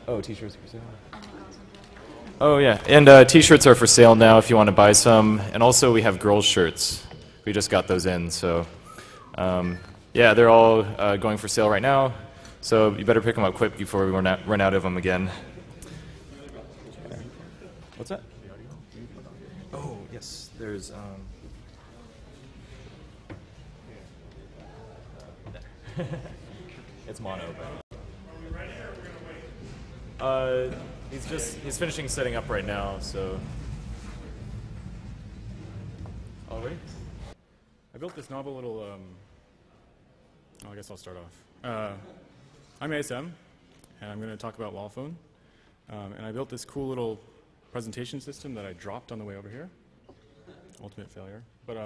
Oh, t-shirts for sale. Oh yeah, and t-shirts are for sale now if you want to buy some. And also we have girls' shirts. We just got those in, so yeah, they're all going for sale right now. So you better pick them up quick before we run out of them again. What's that? Oh yes, there's. It's mono, but he's finishing setting up right now, so. All right. I built this novel little. I guess I'll start off. I'm ASM, and I'm going to talk about Lawphone. And I built this cool little presentation system that I dropped on the way over here. Ultimate failure, but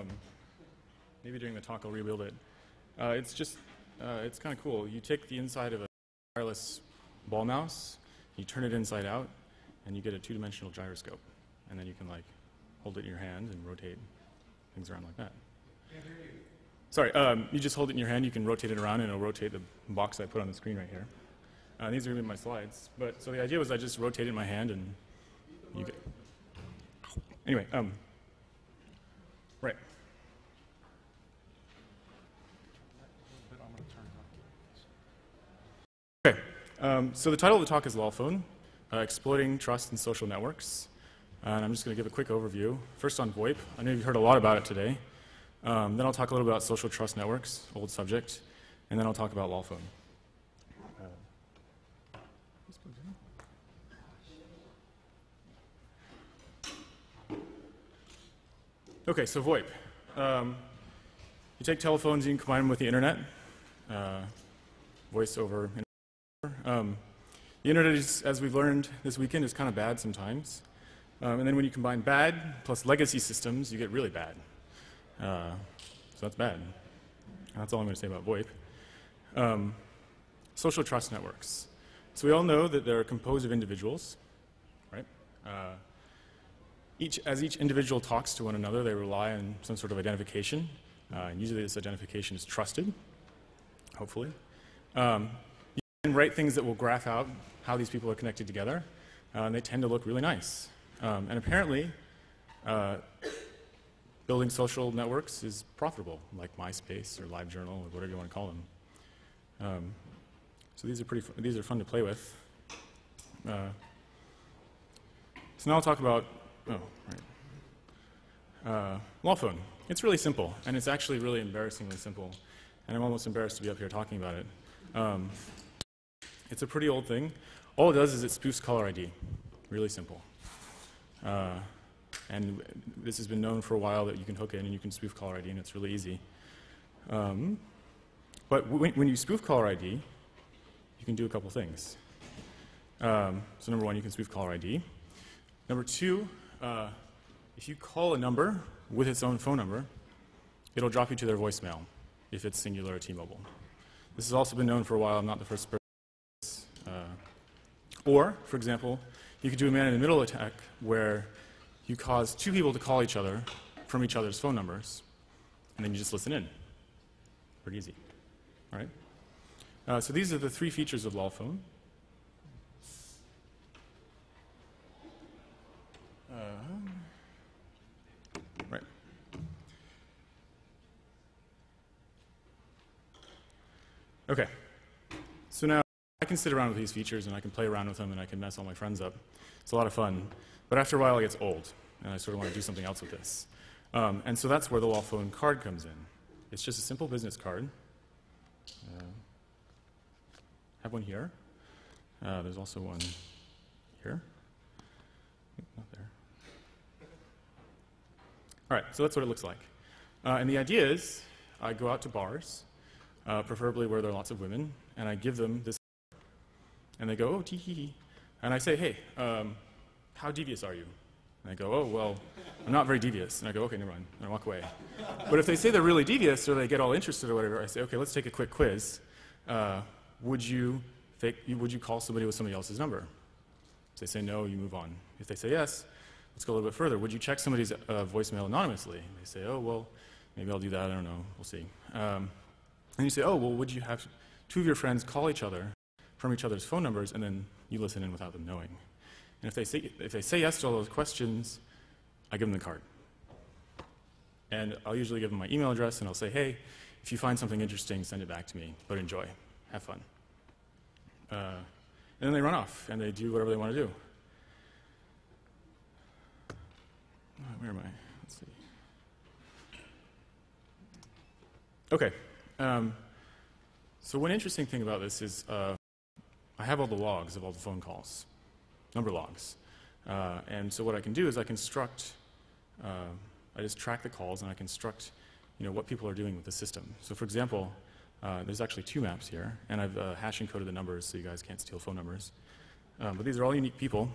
maybe during the talk I'll rebuild it. It's kind of cool. You take the inside of a wireless ball mouse, you turn it inside out, and you get a two-dimensional gyroscope. And then you can like hold it in your hand and rotate things around like that. Sorry, you just hold it in your hand, you can rotate it around, and it'll rotate the box I put on the screen right here. These are going to be my slides. But so the idea was I just rotate it in my hand, and you get. Anyway, right. Okay, so the title of the talk is Lawphone, Exploiting Trust in Social Networks. And I'm just going to give a quick overview. First on VoIP. I know you've heard a lot about it today. Then I'll talk a little about social trust networks, old subject, and then I'll talk about Lawphone. Okay, so VoIP. You take telephones, you can combine them with the internet, voice over internet. The internet is, as we've learned this weekend, is kind of bad sometimes. And then when you combine bad plus legacy systems, you get really bad. So that's bad. That's all I'm going to say about VoIP. Social trust networks. So we all know that they're composed of individuals, right? As each individual talks to one another, they rely on some sort of identification. And usually this identification is trusted, hopefully. You can write things that will graph out how these people are connected together, and they tend to look really nice. And apparently, building social networks is profitable, like MySpace or LiveJournal or whatever you want to call them. So these are fun to play with. So now I'll talk about Lawphone. It's really simple, and it's actually really embarrassingly simple. And I'm almost embarrassed to be up here talking about it. It's a pretty old thing. All it does is it spoofs caller ID. Really simple. And this has been known for a while that you can hook in and you can spoof caller ID, and it's really easy. But when you spoof caller ID, you can do a couple things. So number one, you can spoof caller ID. Number two, if you call a number with its own phone number, it'll drop you to their voicemail if it's singular or T-Mobile. This has also been known for a while. I'm not the first person. Or, for example, you could do a man-in-the-middle attack where you cause two people to call each other from each other's phone numbers, and then you just listen in. Pretty easy. All right? So these are the three features of Lawphone. Right. Okay. So now I can sit around with these features, and I can play around with them, and I can mess all my friends up. It's a lot of fun. But after a while, it gets old, and I sort of want to do something else with this. And so that's where the Lawphone card comes in. It's just a simple business card. I have one here. There's also one here. Not there. All right, so that's what it looks like. And the idea is I go out to bars, preferably where there are lots of women, and I give them this, and they go, oh, tee-hee-hee. And I say, hey, how devious are you? And I go, oh, well, I'm not very devious. And I go, okay, never mind. And I walk away. But if they say they're really devious or they get all interested or whatever, I say, okay, let's take a quick quiz. Would you call somebody with somebody else's number? If they say no, you move on. If they say yes, let's go a little bit further. Would you check somebody's voicemail anonymously? And they say, oh, well, maybe I'll do that. I don't know. We'll see. And you say, oh, well, would you have two of your friends call each other from each other's phone numbers, and then you listen in without them knowing. And if they say yes to all those questions, I give them the card. And I'll usually give them my email address, and I'll say, hey, if you find something interesting, send it back to me, but enjoy, have fun. And then they run off, and they do whatever they want to do. Where am I? Let's see. Okay. So one interesting thing about this is I have all the logs of all the phone calls, number logs. And so what I can do is I construct, I just track the calls and I construct what people are doing with the system. So for example, there's actually 2 maps here, and I've hash encoded the numbers so you guys can't steal phone numbers. But these are all unique people.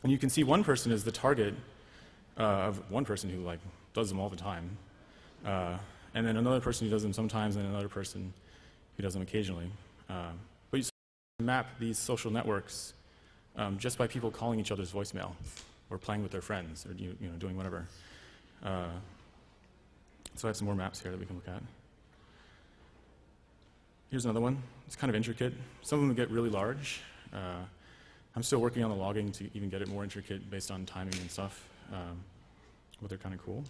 And you can see one person is the target of one person who does them all the time. And then another person who does them sometimes, and another person who does them occasionally. But you map these social networks just by people calling each other's voicemail, or playing with their friends, or doing whatever. So I have some more maps here that we can look at. Here's another one. It's kind of intricate. Some of them get really large. I'm still working on the logging to even get it more intricate based on timing and stuff, but they're kind of cool.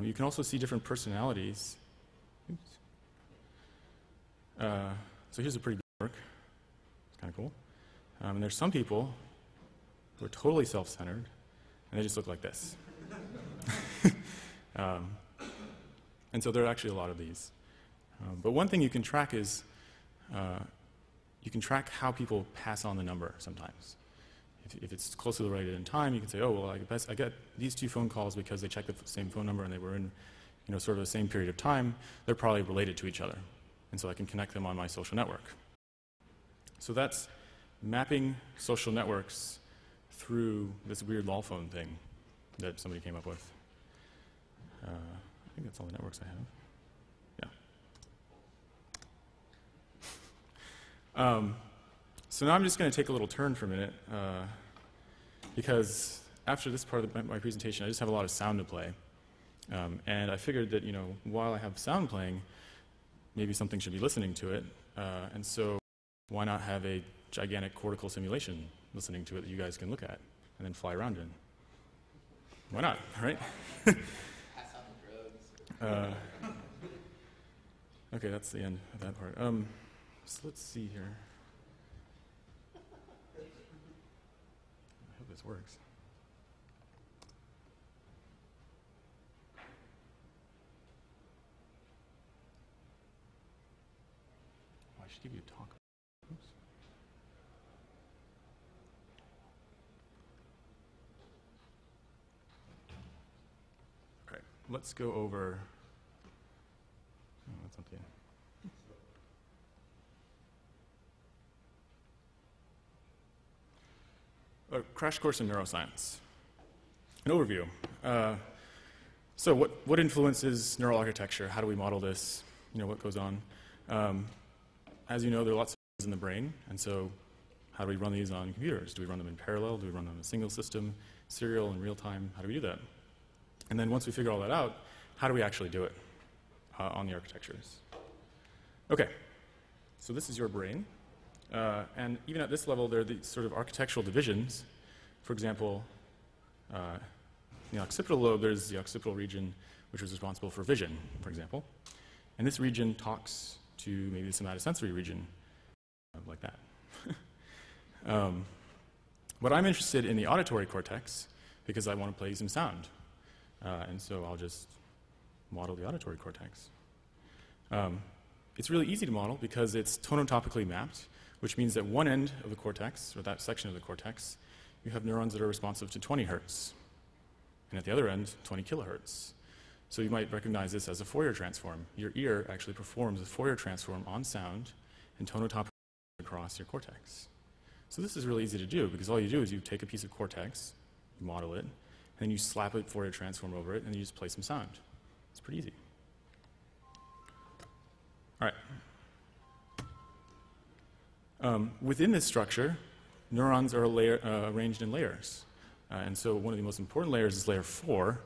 You can also see different personalities. Oops. So here's a pretty good work. It's kind of cool. And there's some people who are totally self-centered, and they just look like this. And so there are actually a lot of these. But one thing you can track is you can track how people pass on the number sometimes. If it's closely related in time, you can say, oh, well, I get these 2 phone calls because they checked the same phone number and they were in sort of the same period of time. They're probably related to each other. And so I can connect them on my social network. So that's mapping social networks through this weird lol phone thing that somebody came up with. I think that's all the networks I have. Yeah. So now I'm just going to take a little turn for a minute, because after this part of my presentation, I just have a lot of sound to play. And I figured that, while I have sound playing, maybe something should be listening to it. And so why not have a gigantic cortical simulation listening to it that you guys can look at and then fly around in? Why not, right? Okay, that's the end of that part. So let's see here. I hope this works. Oh, I should give you a talk. Oops. All right, let's go over. Oh, that's not the end. A crash course in neuroscience. An overview. So what influences neural architecture? How do we model this? What goes on? As you know, there are lots of things in the brain, and so how do we run these on computers? Do we run them in parallel? Do we run them in a single system, serial, in real time? How do we do that? And then once we figure all that out, how do we actually do it on the architectures? Okay, so this is your brain. And even at this level, there are these sort of architectural divisions. For example, in the occipital lobe, there's the occipital region, which is responsible for vision, for example. And this region talks to maybe the somatosensory region, like that. But I'm interested in the auditory cortex because I want to play some sound. And so I'll just model the auditory cortex. It's really easy to model because it's tonotopically mapped, which means that one end of the cortex, or that section of the cortex, you have neurons that are responsive to 20 hertz. And at the other end, 20 kilohertz. So you might recognize this as a Fourier transform. Your ear actually performs a Fourier transform on sound and tonotopically across your cortex. So this is really easy to do because all you do is you take a piece of cortex, you model it, and then you slap a Fourier transform over it, and you just play some sound. It's pretty easy. All right. Within this structure, neurons are arranged in layers. And so one of the most important layers is layer 4,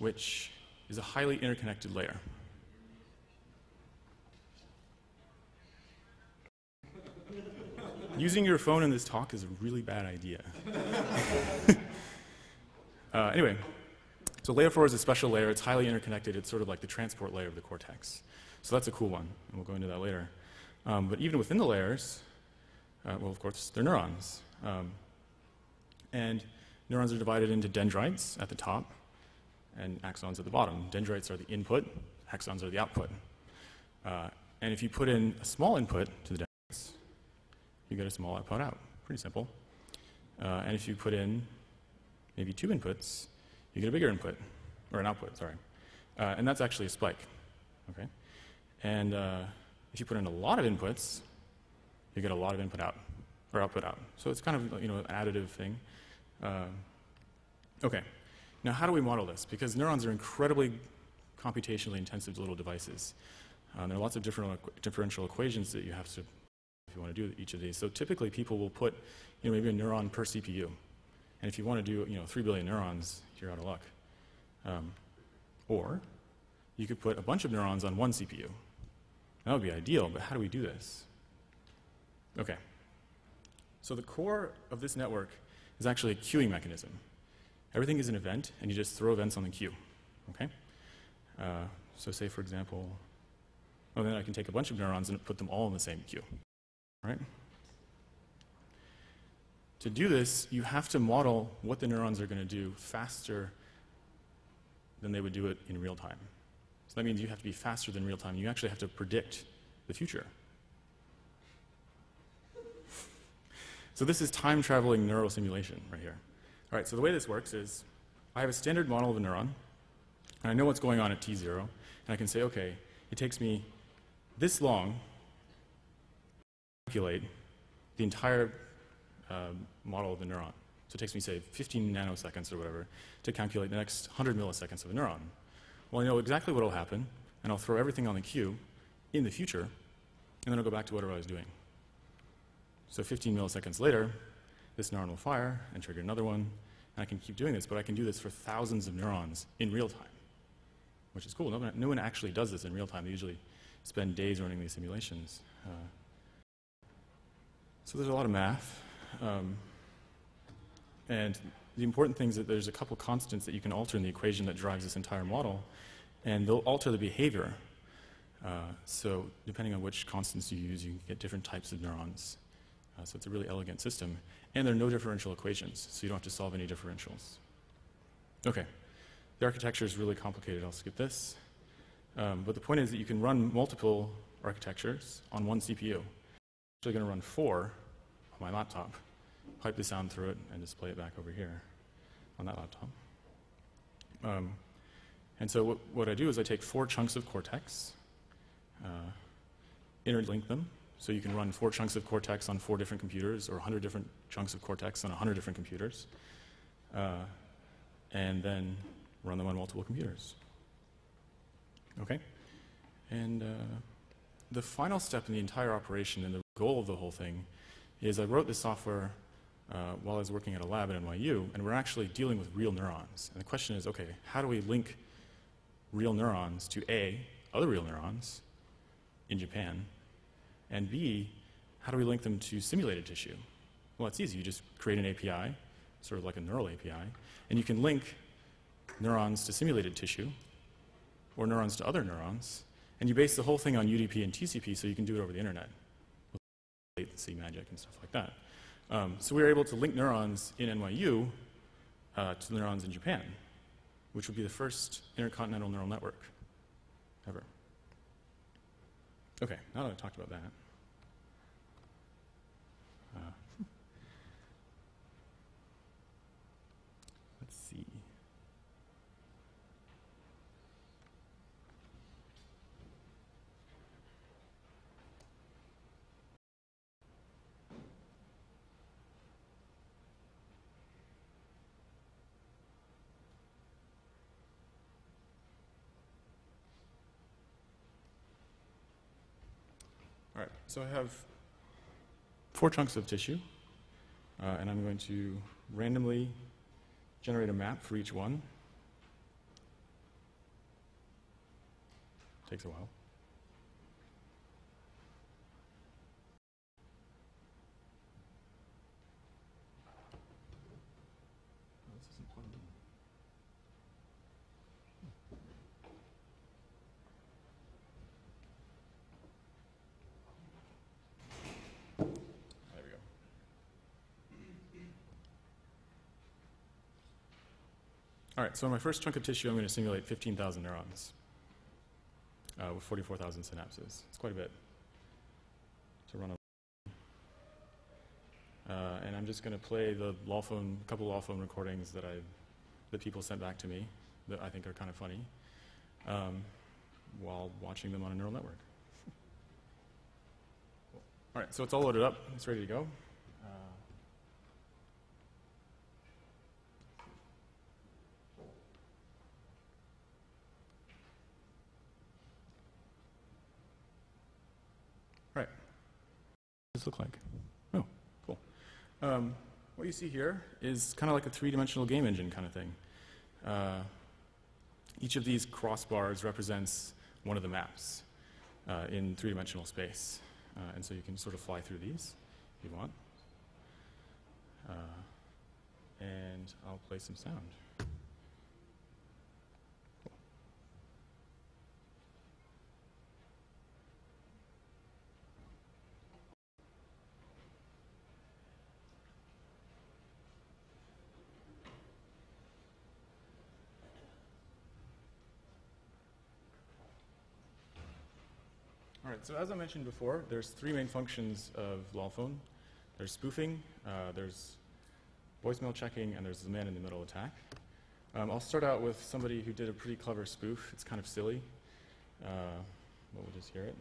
which is a highly interconnected layer. Using your phone in this talk is a really bad idea. Anyway, so layer 4 is a special layer. It's highly interconnected. It's sort of like the transport layer of the cortex. So that's a cool one, and we'll go into that later. But even within the layers, well, of course, they're neurons. And neurons are divided into dendrites at the top and axons at the bottom. Dendrites are the input, axons are the output. And if you put in a small input to the dendrites, you get a small output out. Pretty simple. And if you put in maybe 2 inputs, you get a bigger input, or an output, sorry. And that's actually a spike, okay? And if you put in a lot of inputs, you get a lot of input out, or output out. So it's kind of, an additive thing. Okay, now how do we model this? Because neurons are incredibly computationally intensive little devices. There are lots of different differential equations that you have to, if you want to do each of these. So typically people will put, maybe a neuron per CPU. And if you want to do, 3 billion neurons, you're out of luck. Or you could put a bunch of neurons on one CPU. That would be ideal, but how do we do this? Okay. So the core of this network is actually a queuing mechanism. Everything is an event, and you just throw events on the queue. Okay? So say, for example, then I can take a bunch of neurons and put them all in the same queue. Right? To do this, you have to model what the neurons are going to do faster than they would do it in real time. So that means you have to be faster than real time. You actually have to predict the future. So this is time-traveling neural simulation right here. All right, so the way this works is I have a standard model of a neuron, and I know what's going on at t0, and I can say, okay, it takes me this long to calculate the entire model of the neuron. So it takes me, say, 15 nanoseconds or whatever to calculate the next 100 milliseconds of a neuron. Well, I know exactly what will happen, and I'll throw everything on the queue in the future, and then I'll go back to whatever I was doing. So 15 milliseconds later, this neuron will fire and trigger another one, and I can keep doing this, but I can do this for thousands of neurons in real time, which is cool. No one actually does this in real time. They usually spend days running these simulations. So there's a lot of math. And the important thing is that there's a couple constants that you can alter in the equation that drives this entire model, and they'll alter the behavior. So depending on which constants you use, you get different types of neurons. So it's a really elegant system. And there are no differential equations, so you don't have to solve any differentials. Okay, the architecture is really complicated. I'll skip this. But the point is that you can run multiple architectures on one CPU. I'm actually going to run 4 on my laptop, pipe the sound through it, and display it back over here on that laptop. And so what I do is I take 4 chunks of Cortex, interlink them, so you can run 4 chunks of Cortex on 4 different computers, or 100 different chunks of Cortex on 100 different computers, and then run them on multiple computers. Okay? And the final step in the entire operation and the goal of the whole thing is I wrote this software while I was working at a lab at NYU, and we're actually dealing with real neurons. And the question is, okay, how do we link real neurons to A, other real neurons in Japan, and B, how do we link them to simulated tissue? Well, it's easy. You just create an API, sort of like a neural API, and you can link neurons to simulated tissue or neurons to other neurons, and you base the whole thing on UDP and TCP so you can do it over the internet with latency magic and stuff like that. So we were able to link neurons in NYU to neurons in Japan, which would be the first intercontinental neural network ever. Okay, now that I've talked about that, let's see. All right, so I have 4 chunks of tissue, and I'm going to randomly generate a map for each one. Takes a while. All right, so in my first chunk of tissue, I'm going to simulate 15,000 neurons with 44,000 synapses. It's quite a bit to run and I'm just going to play the couple law phone recordings that people sent back to me that I think are kind of funny while watching them on a neural network. All right, so it's all loaded up. It's ready to go. Right. What does this look like? Oh, cool. What you see here is kind of like a three-dimensional game engine kind of thing. Each of these crossbars represents one of the maps in three-dimensional space. And so you can sort of fly through these if you want. And I'll play some sound. All right, so as I mentioned before, there's three main functions of LawPhone. There's spoofing, there's voicemail checking, and there's the man-in-the-middle attack. I'll start out with somebody who did a pretty clever spoof. It's kind of silly, but we'll just hear it.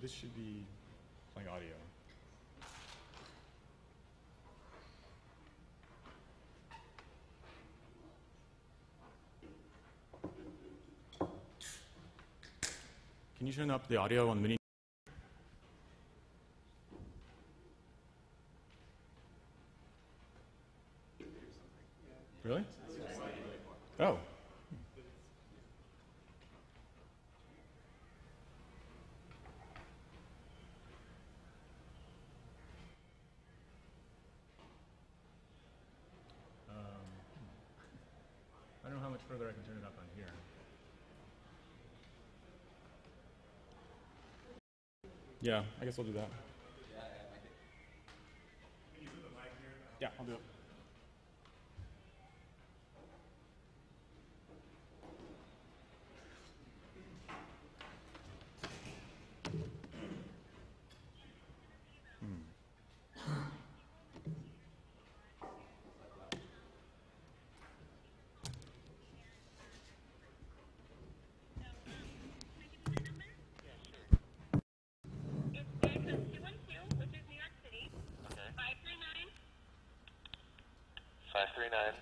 This should be playing audio. Can you turn up the audio on the mini? Really? Oh. I don't know how much further I can turn it up on here. Yeah, I guess I'll do that. Can you put the mic here? Yeah, I'll do it.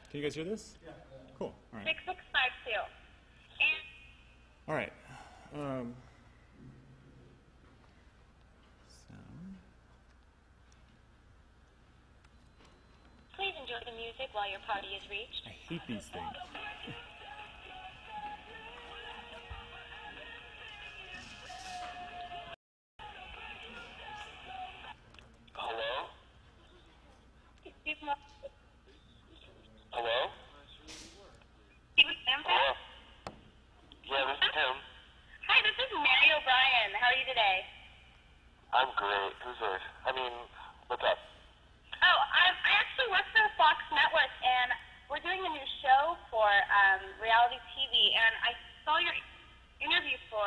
Can you guys hear this? Yeah. Cool. All right. 6652. All right. Please enjoy the music while your party is reached. I hate these things. Hello? Hello? Hello? Yeah, this is him. Hi, this is Mary O'Brien. How are you today? I'm great. Who's this? What's up? Oh, I actually work for the Fox Network, and we're doing a new show for reality TV, and I saw your interview for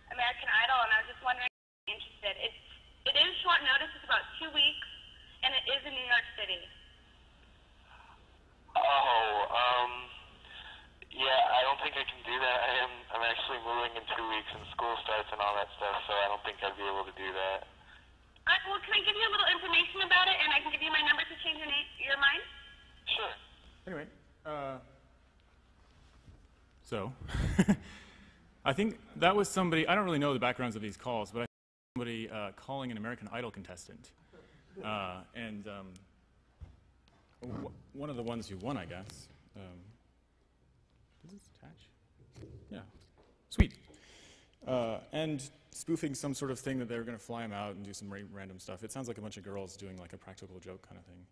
American Idol, and I was just wondering if you're interested. It is short notice. It's about 2 weeks, and it is in New York City. Yeah, I don't think I can do that. I'm actually moving in 2 weeks and school starts and all that stuff, so I don't think I'd be able to do that. Well, can I give you a little information about it, and I can give you my number to change your mind? Sure. Anyway, so I think that was somebody, I don't really know the backgrounds of these calls, but I think somebody calling an American Idol contestant. One of the ones who won, I guess. Does this attach? Yeah. Sweet. And spoofing some sort of thing that they were going to fly him out and do some random stuff. It sounds like a bunch of girls doing like a practical joke kind of thing.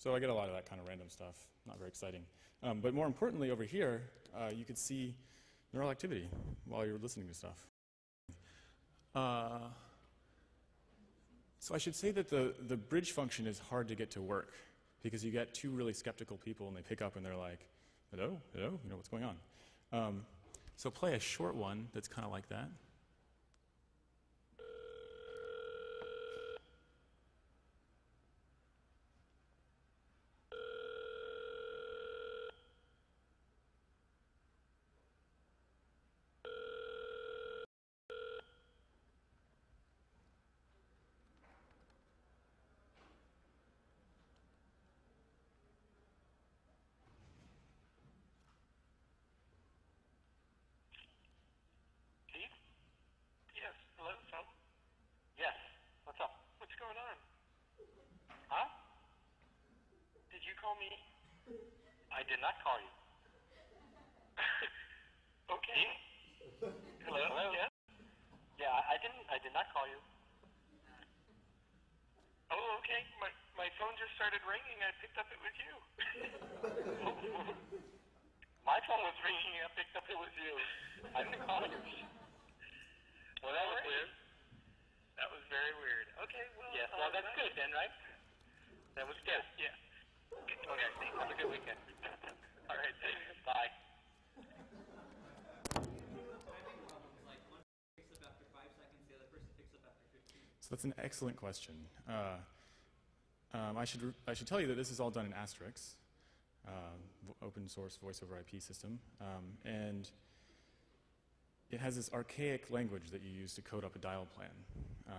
So I get a lot of that kind of random stuff, not very exciting. But more importantly, over here, you could see neural activity while you're listening to stuff. So I should say that the bridge function is hard to get to work because you get two really skeptical people and they pick up and they're like, hello, hello, you know, what's going on? So play a short one that's kind of like that. Yes, hello, Tom? Yes, what's up? What's going on? Huh? Did you call me? I did not call you. Okay. Hello? Hello? Yes? Yeah, I did not call you. Oh, okay. My phone just started ringing. I picked up it was you. My phone was ringing. I picked up it was you. I didn't call you. Well, that was weird. That was very weird. Okay, well... Yes, well, that's good then, right? That was good. Yeah. Okay, have a good weekend. All right, thanks. Bye. So that's an excellent question. I should tell you that this is all done in Asterisk, open source voice over IP system, and it has this archaic language that you use to code up a dial plan.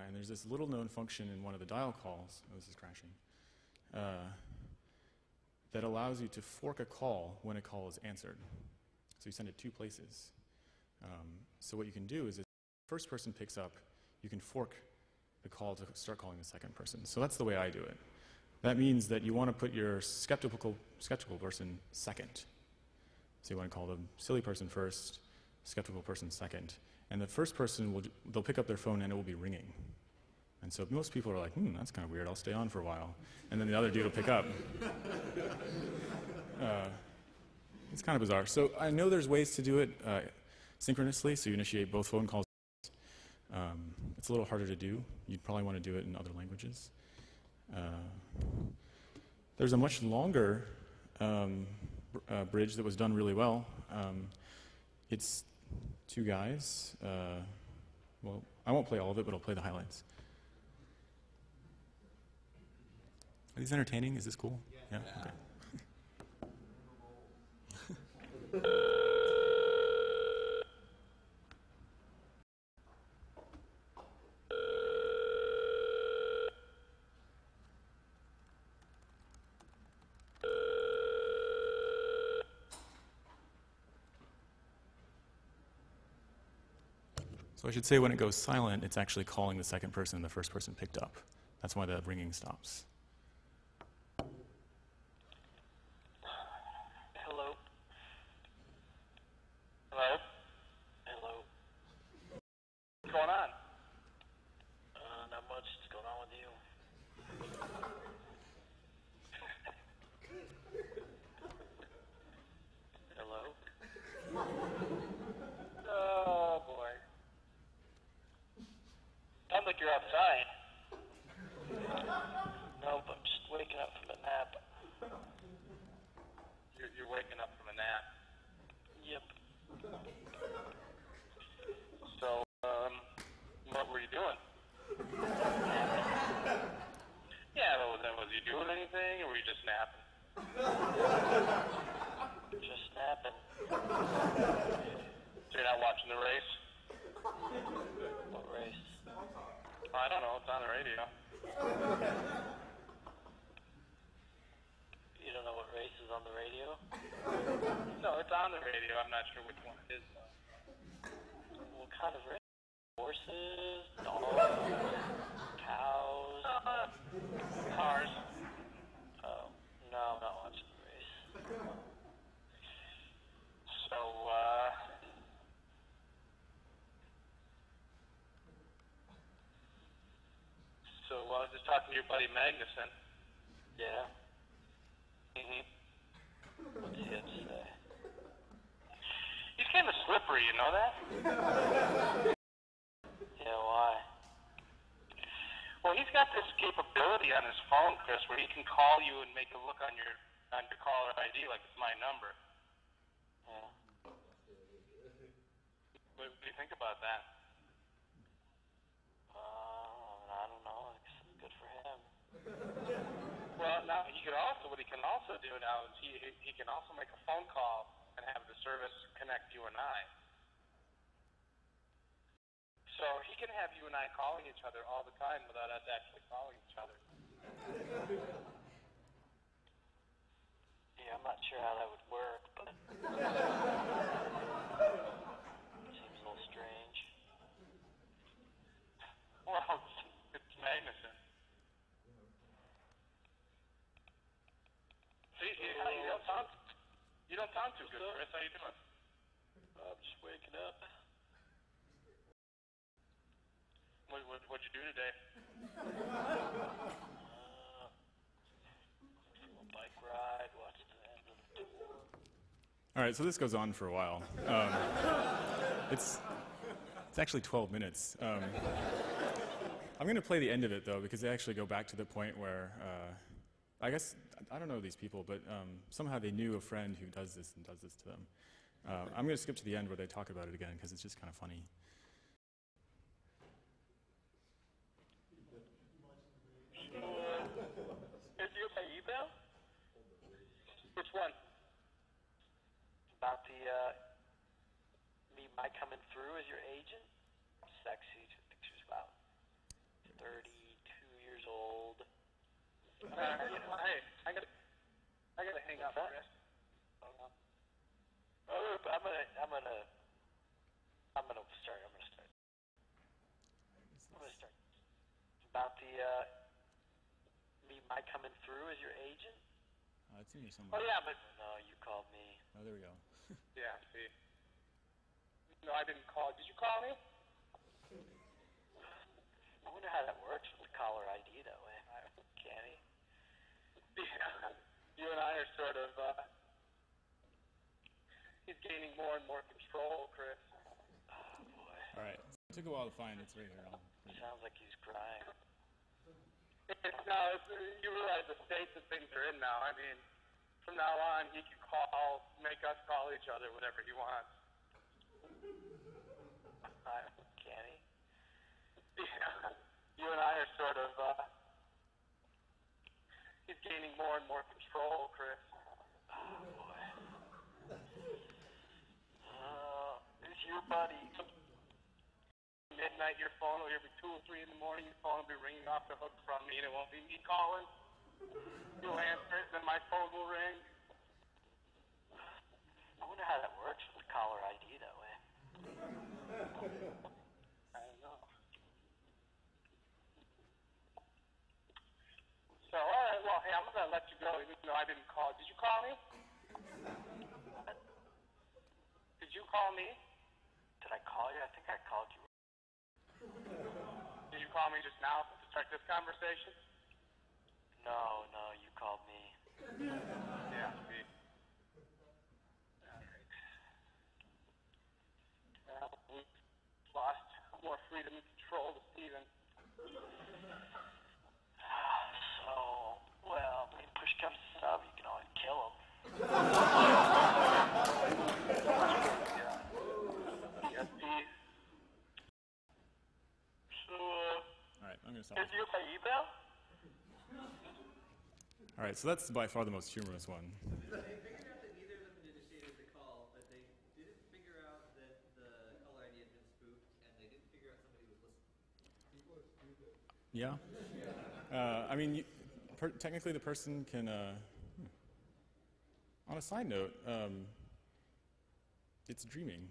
And there's this little known function in one of the dial calls, oh, this is crashing, that allows you to fork a call when a call is answered. So you send it two places. So what you can do is if the first person picks up, you can fork the call to start calling the second person. So that's the way I do it. That means that you want to put your skeptical person second. So you want to call the silly person first, skeptical person second. And the first person, they'll pick up their phone and it will be ringing. And so most people are like, that's kind of weird, I'll stay on for a while. And then the other dude will pick up. It's kind of bizarre. So I know there's ways to do it synchronously, so you initiate both phone calls. It's a little harder to do. You'd probably want to do it in other languages. There's a much longer bridge that was done really well. It's two guys. Well, I won't play all of it, but I'll play the highlights. Are these entertaining? Is this cool? Yeah? Okay. So I should say when it goes silent, it's actually calling the second person the first person picked up. That's why the ringing stops. Hello? Hello? Hello? What's going on? Not much. What's going on with you? Hello? Oh, boy. Sounds like you're outside. Nope, I'm just waking up from a nap. You're waking up from a nap? Yep. So, what were you doing? Yeah, was you doing anything, or were you just napping? Just napping. So you're not watching the race? What race? I don't know, it's on the radio. You don't know what race is on the radio? No, it's on the radio. I'm not sure which one it is, though. What kind of race? Horses? Dogs? Cows? Cars. Oh, no, I'm not watching the race. So, I was just talking to your buddy Magnuson. Yeah. What's he have to say? He's kind of slippery, you know that? Yeah, why? Well, he's got this capability on his phone, Chris, where he can call you and make it look on your caller ID like it's my number. Yeah. What do you think about that? I don't know. It's good for him. Well, now what he can also do now is he can also make a phone call and have the service connect you and I. So he can have you and I calling each other all the time without us actually calling each other. Yeah, I'm not sure how that would work, but seems a little strange. Well, it's magnificent. See, you don't sound too good, Chris. How you doing? I'm just waking up. What'd you do today? A bike ride, watched the end of the tour. All right, so this goes on for a while. It's actually 12 minutes. I'm going to play the end of it, though, because they actually go back to the point where, I guess, I don't know these people, but somehow they knew a friend who does this and does this to them. I'm going to skip to the end where they talk about it again, because it's just kind of funny. Did you get my email? Which one? About my coming through as your agent. Sexy pictures about 32 years old. Hey, I gotta hang up, Chris. I'm gonna start. About my coming through as your agent. It's in here somewhere. Oh yeah, but No, you called me. Oh, there we go. yeah, see. No, I didn't call. Did you call me? I wonder how that works with the caller ID that way. Can he? Yeah. You and I are sort of. He's gaining more and more control, Chris. Oh boy. All right. It took a while to find. It's right here. Sounds like he's crying. You realize the state that things are in now. I mean, from now on, he can make us call each other whenever he wants. Can he? Yeah. You and I are sort of. He's gaining more and more control, Chris. Oh boy. Who's your buddy? Midnight, your phone will be 2 or 3 in the morning. Your phone will be ringing off the hook from me, and it won't be me calling. You'll answer it, then my phone will ring. I wonder how that works with the caller ID that way. I don't know. So, all right, well, hey, I'm gonna let you go, even though I didn't call. Did you call me? Did you call me? Did I call you? I think I called you. Did you call me just now to start this conversation? No, you called me. Yeah, see. All right. Well, we've lost more freedom and control to Steven. Well, when push comes to shove, you can always kill him. Yes, Steve. So, All right, I'm going to stop. did you get my email? All right, so that's by far the most humorous one. They figured out that neither of them initiated the call, but they didn't figure out that the caller ID had been spoofed, and they didn't figure out somebody was listening. People are stupid. Yeah. I mean, technically the person can. On a side note, it's dreaming.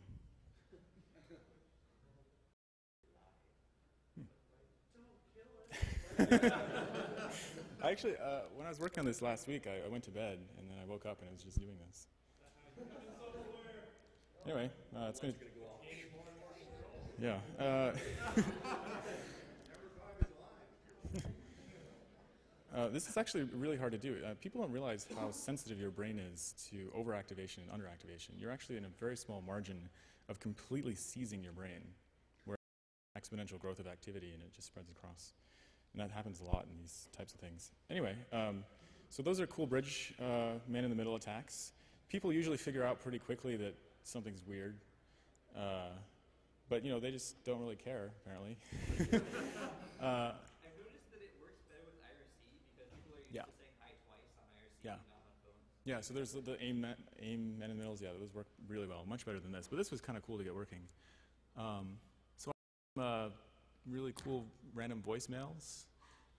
Actually, when I was working on this last week, I went to bed, and then I woke up, and it was just doing this. Anyway, it's going to... Yeah. This is actually really hard to do. People don't realize how sensitive your brain is to overactivation and underactivation. You're actually in a very small margin of completely seizing your brain, where exponential growth of activity and it just spreads across. And that happens a lot in these types of things. Anyway, so those are cool bridge man-in-the-middle attacks. People usually figure out pretty quickly that something's weird. But they just don't really care, apparently. I've noticed that it works better with IRC because people are used to saying hi twice on IRC, not on phones. Yeah, so there's the aim man in the middles. Yeah, those work really well, much better than this. But this was kind of cool to get working. So really cool random voicemails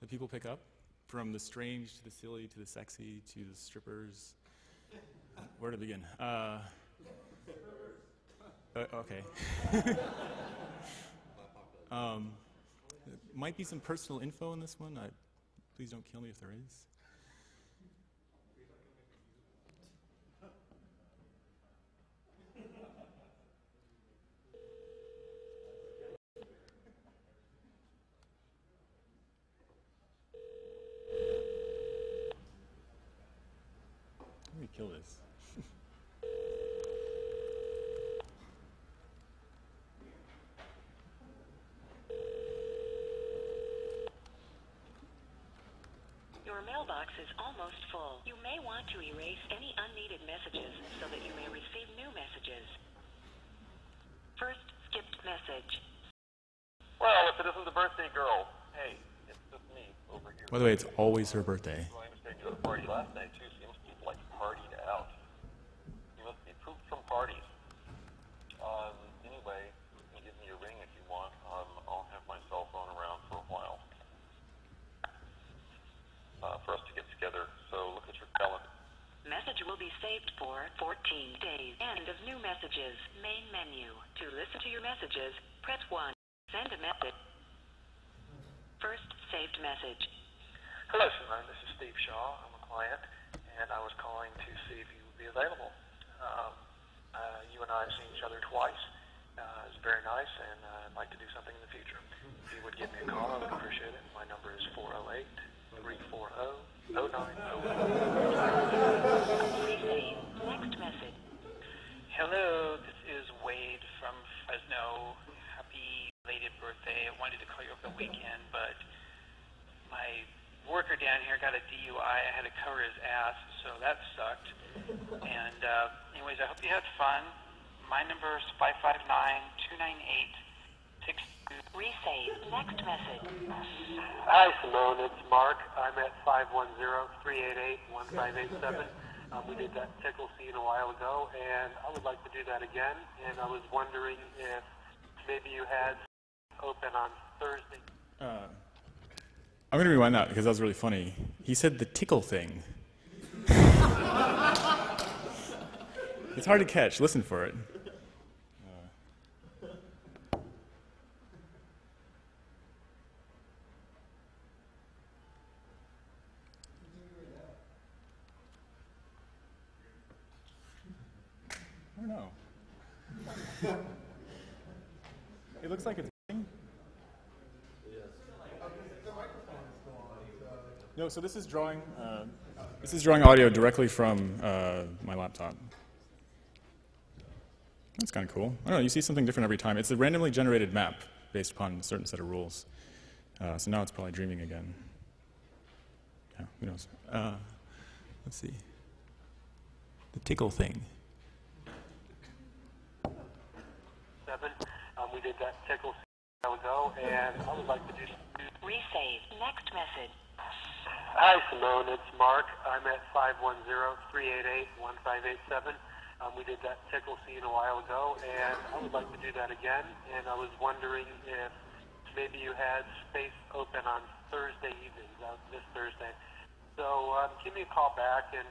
that people pick up, from the strange to the silly to the sexy to the strippers. Where to begin? Okay. Might be some personal info in this one. Please don't kill me if there is. Let me kill this. Your mailbox is almost full. You may want to erase any unneeded messages so that you may receive new messages. First, skipped message. Well, if it isn't the birthday girl, hey, it's just me over here. By the way, it's always her birthday. So I understand you had a party last night, too, so you must be, like, partied out. You must be pooped from parties. Anyway, you can give me a ring if you want. I'll have my cell phone around for a while for us to get together. So look at your calendar. Message will be saved for 14 days. End of new messages. Main menu. To listen to your messages, press 1. Send a message. First saved message. Hello, Simone. This is Steve Shaw. I'm a client, and I was calling to see if you would be available. You and I have seen each other twice. It's very nice, and I'd like to do something in the future. If you would give me a call, I would appreciate it. My number is 408-340-0901. Receive next message. Hello, this is Wade from Fresno. Happy belated birthday. I wanted to call you over the weekend, but my worker down here got a DUI. I had to cover his ass, so that sucked. And anyways, I hope you had fun. My number is 559-298-62. Resave next message. Hi, Simone. It's Mark. I'm at 510-388-1587. We did that tickle scene a while ago, and I would like to do that again. And I was wondering if maybe you had open on Thursday. I'm going to rewind that because that was really funny. He said the tickle thing. It's hard to catch. Listen for it. I don't know. It looks like it's. No, so this is drawing. This is drawing audio directly from my laptop. That's kind of cool. I don't know. You see something different every time. It's a randomly generated map based upon a certain set of rules. So now it's probably dreaming again. Yeah, who knows? Let's see. The tickle thing. We did that tickle scene a while ago, and I would like to do. Resave next message. Hi, Simone. It's Mark. I'm at 510-388-1587. We did that tickle scene a while ago, and I would like to do that again. And I was wondering if maybe you had space open on Thursday evenings, this Thursday. So give me a call back, and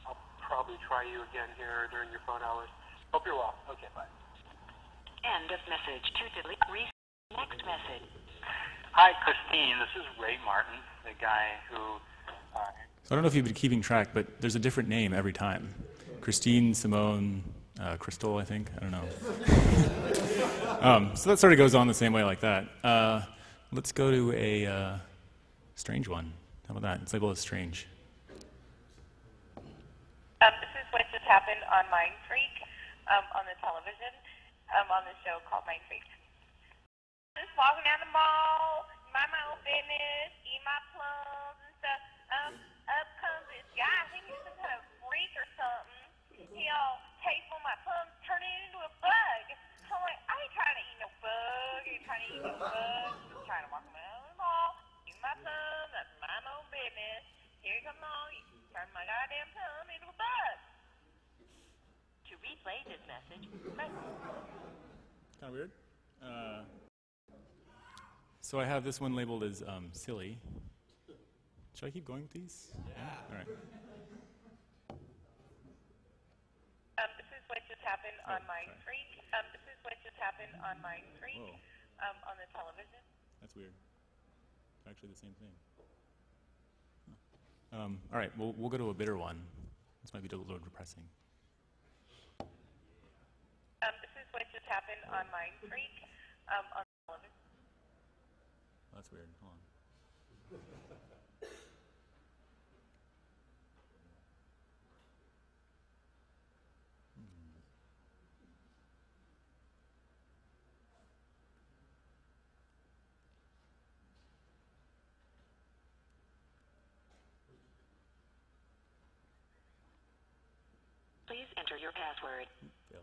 I'll probably try you again here during your phone hours. Hope you're well. Okay, bye. End of message. To delete. Next message. Hi, Christine. This is Ray Martin, the guy who... So I don't know if you've been keeping track, but there's a different name every time. Christine, Simone, Crystal, I think. I don't know. So that sort of goes on the same way like that. Let's go to a strange one. How about that? It's labeled as strange. This is what just happened on Mind Freak, on the television, on the show called Mind Freak. Just walking down the mall, mind my own business, eat my plums and stuff. Up comes this guy. I think he's some kind of freak or something. He all takes one of my plums, turn it into a bug. So I'm like, I ain't trying to eat no bug. I ain't trying to eat no bug. I'm just trying to walk around the mall, eat my plum. That's my own business. Here he comes along. He turned my goddamn plum into a bug. To replay this message, press. Kind of weird. So I have this one labeled as silly. Should I keep going with these? Yeah. All right. This is what just happened on Mind Freak. This is what just happened on Mind Freak, on the television. That's weird. It's actually the same thing. All right, we'll go to a bitter one. This might be a little depressing. This is what just happened on Mind Freak, on the television. That's weird. Hold on. Please enter your password. Fail.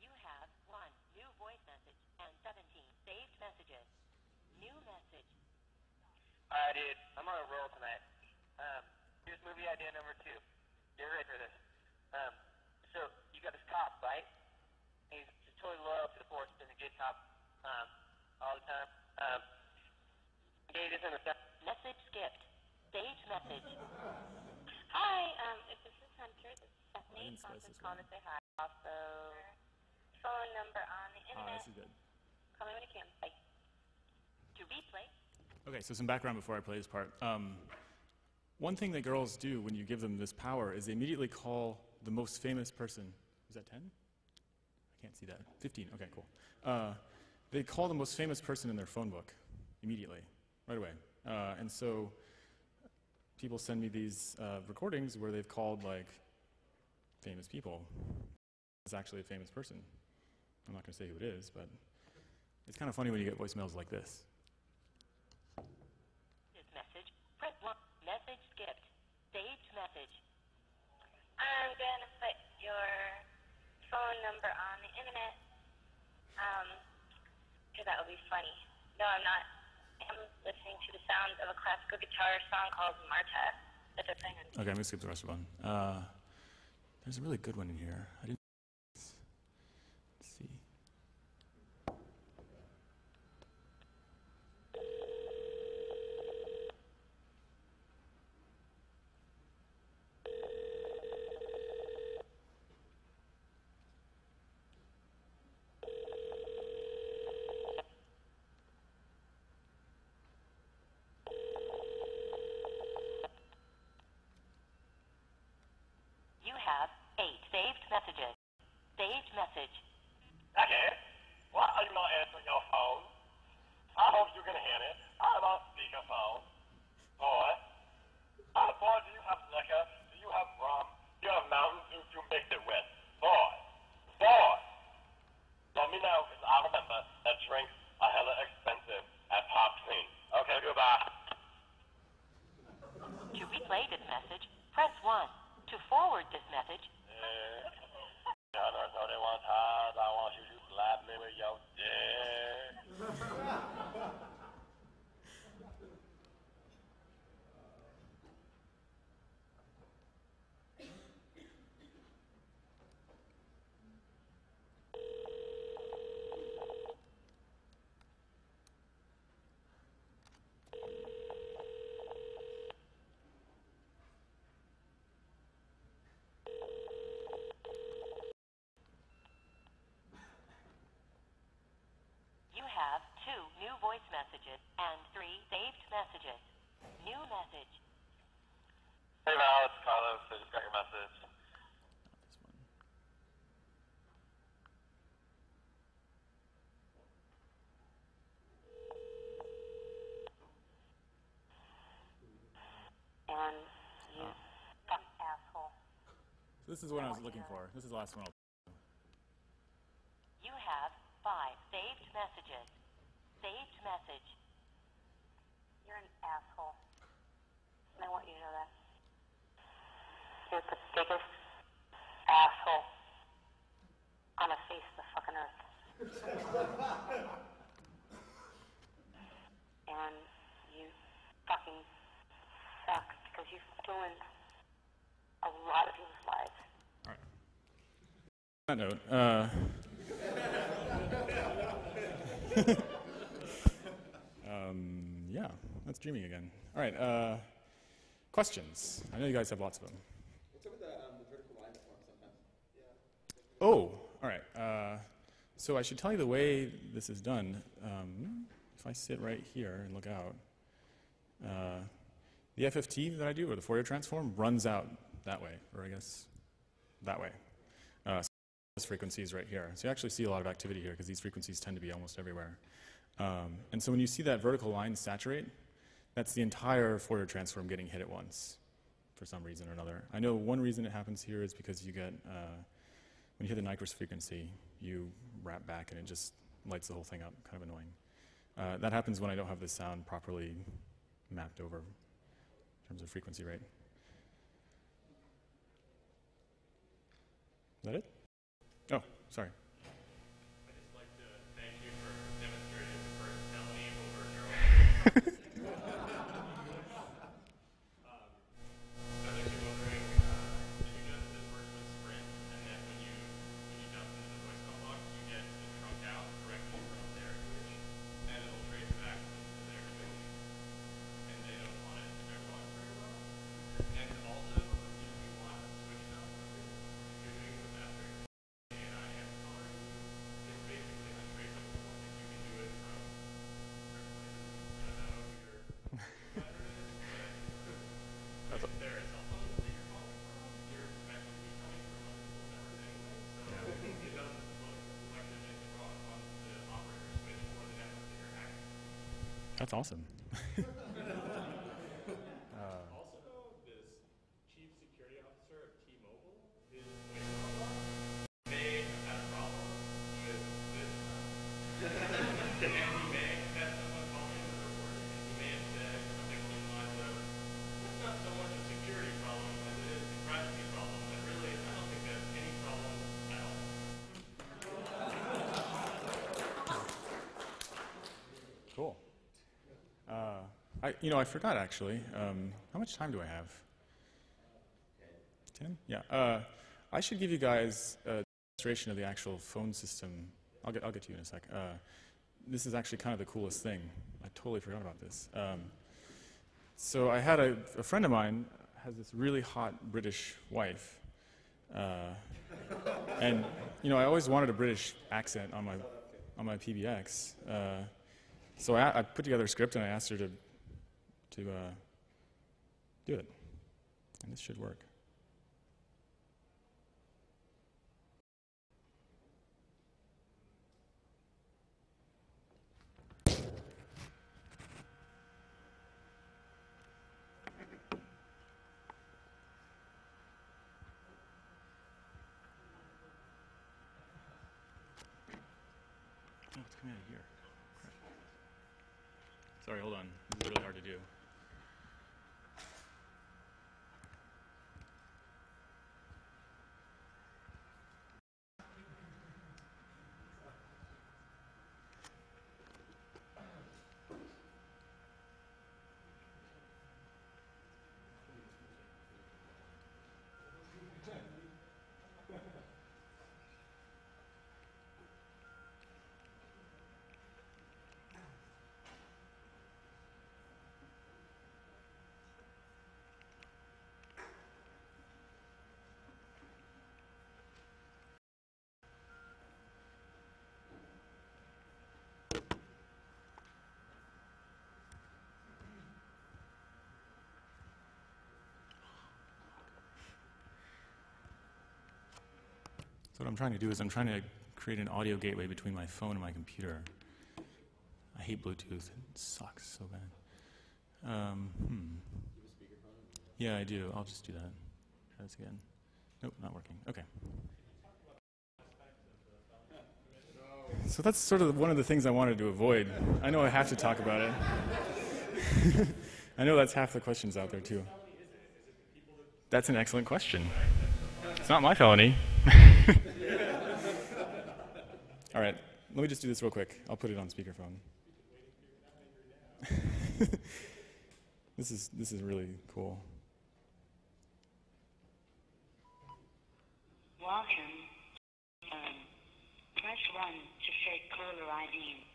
You have 1 new voice message and 17 saved messages. New message. Alright, dude. I'm on a roll tonight. Here's movie idea number 2. Get ready for this. So, you got this cop, right? He's just totally loyal to the force, doesn't get top all the time. He just understands. Message skipped. Stage message. Hi, if this is Hunter, this is I Stephanie. didn't slice this Calling one. to say hi. Also, phone number on the internet. This is good. Call me when you can. Bye. To replay. Okay, so some background before I play this part. One thing that girls do when you give them this power is they immediately call the most famous person. Is that 10? I can't see that. 15, okay, cool. They call the most famous person in their phone book immediately, right away. And so people send me these recordings where they've called like famous people. It's actually a famous person. I'm not going to say who it is, but it's kind of funny when you get voicemails like this. This message. Press 1. Message skipped. Saved message. I'm gonna put your phone number on the internet. Because that would be funny. No, I'm not. I'm listening to the sound of a classical guitar song called Marta. That's a thing. Okay, I'm going to skip the rest of one. There's a really good one in here. I didn't. Let's see. You have 8 saved messages. Saved message. Okay. Why are you not answering your phone? I hope you can hear it. I'm on speakerphone. Boy. Boy, do you have liquor? Do you have rum? Do you have Mountain Dew to mix it with? Boy. Boy. Let me know, because I remember that drinks are hella expensive at Pop Clean. Okay, goodbye. To replay this message, press 1. To forward this message, I want you to slap me with your dick. messages and 3 saved messages. New message. Hey Val, it's Carlos. I just got your message. And you fuck asshole. So this is what I was looking for. This is the last one. You have 5 saved messages. Saved message. You're an asshole. And I want you to know that. You're the biggest asshole on the face of the fucking earth. And you fucking suck because you've ruined a lot of people's lives. All right. On that note, yeah, that's dreaming again. All right, questions. I know you guys have lots of them. What's up with the vertical line form sometimes? Yeah. Oh, all right. So I should tell you the way this is done. If I sit right here and look out, the FFT that I do, or the Fourier transform, runs out that way, or I guess that way. So this frequency is right here. So you actually see a lot of activity here because these frequencies tend to be almost everywhere. And so when you see that vertical line saturate, that's the entire Fourier transform getting hit at once for some reason or another. I know one reason it happens here is because you get, when you hit the Nyquist frequency, you wrap back and it just lights the whole thing up, kind of annoying. That happens when I don't have the sound properly mapped over in terms of frequency rate. Is that it? Oh, sorry. I'd just like to thank you for demonstrating the first felony over neural. I was actually wondering, did you know that this works with Sprint, and that when you jump into the voicemail box, you get the trunk out directly from their switch, and it'll trace back to their switch, and they don't want it to box very well. And also, if you want to switch it up, if you're doing it with after and I am coloring, it's basically untraceable if you can do it from certain places. I don't know who your provider is, but if there is cell phones that you're calling from, your connection will be coming from other people's networks anyway, so it doesn't look like there's anything wrong on the operator switch or the network that you're hacking. That's awesome. Also, this chief security officer of T-Mobile is voicemail box may have had a problem with this. And he may have had someone call in and report it. He may have said something along the lines of, it's not so much a security problem as it is a privacy problem. And really, I don't think that's any problem at all. Cool. I forgot actually. How much time do I have? 10? Yeah. I should give you guys a demonstration of the actual phone system. I'll get to you in a sec. This is actually kind of the coolest thing. I totally forgot about this. So I had a friend of mine has this really hot British wife, and I always wanted a British accent on my PBX. So I put together a script and I asked her to do it, and this should work. Oh, it's coming out of here. Crap. Sorry, hold on. This is really hard to do. So what I'm trying to do is I'm trying to create an audio gateway between my phone and my computer. I hate Bluetooth. It sucks so bad. Yeah, I do. I'll just do that. Try this again. Nope, not working. Okay. So that's sort of one of the things I wanted to avoid. I know I have to talk about it. I know that's half the questions out there, too. That's an excellent question. It's not my felony. All right, let me just do this real quick. I'll put it on speakerphone. This is really cool. Welcome. Press 1 to fake caller ID.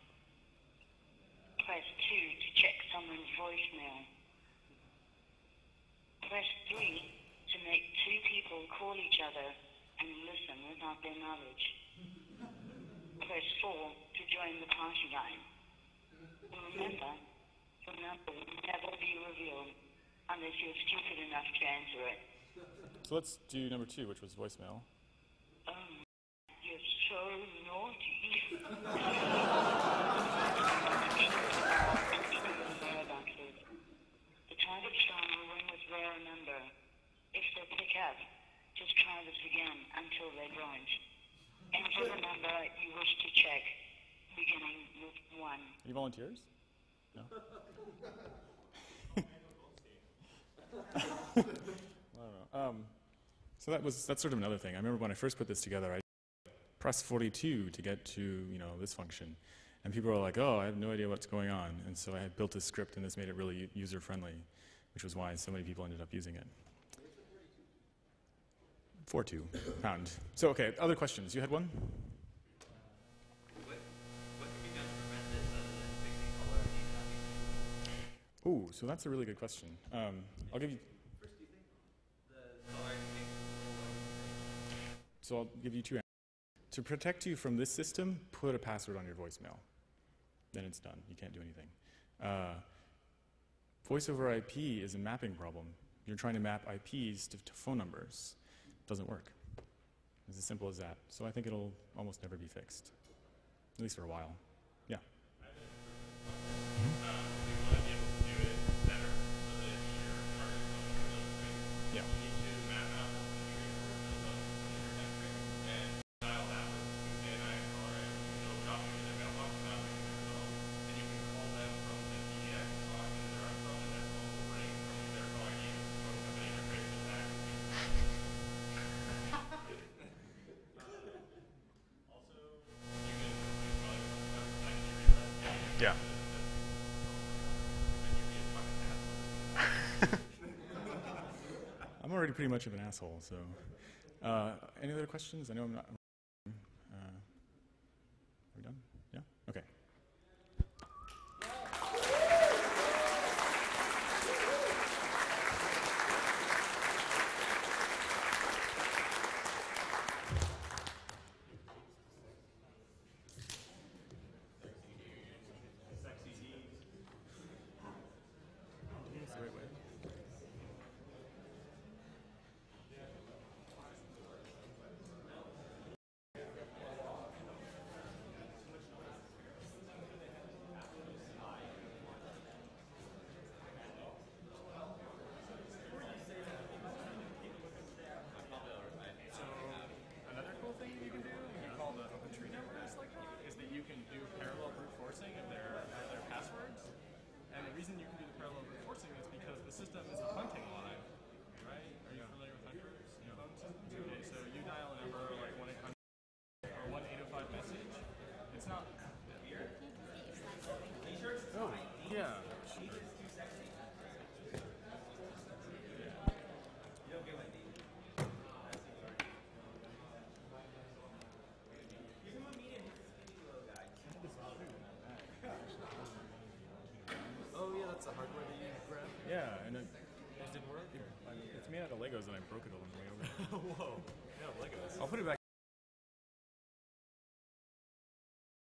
Press 2 to check someone's voicemail. Press 3 to make two people call each other and listen without their knowledge. Press 4 to join the party line. Remember, the number will never be revealed unless you're stupid enough to answer it. So let's do number 2, which was voicemail. You're so naughty. The target star will ring with rare number. If they pick up, just try this again until they don't. Enter the number you wish to check, beginning with 1. Any volunteers? No? I don't know. So that's sort of another thing. I remember when I first put this together, I pressed 42 to get to this function, and people were like, "Oh, I have no idea what's going on." And so I had built a script, and this made it really user friendly, which was why so many people ended up using it. 42 pound. So okay, other questions? You had one? What can be done to prevent this other than fixing caller ID copy? Ooh, so that's a really good question. I'll give you. First, do you think the caller ID makes it So I'll give you 2 answers. To protect you from this system, put a password on your voicemail. Then it's done. You can't do anything. Voice over IP is a mapping problem. You're trying to map IPs to phone numbers. It doesn't work. It's as simple as that. So I think it'll almost never be fixed, at least for a while. Yeah. Yeah. Yeah. I'm already pretty much of an asshole, so. Any other questions? I know I'm not. Are we done? Yeah? Okay. Yeah, and it didn't work. It's made out of Legos, and I broke it on the way over. Whoa. Yeah, Legos. I'll put it back.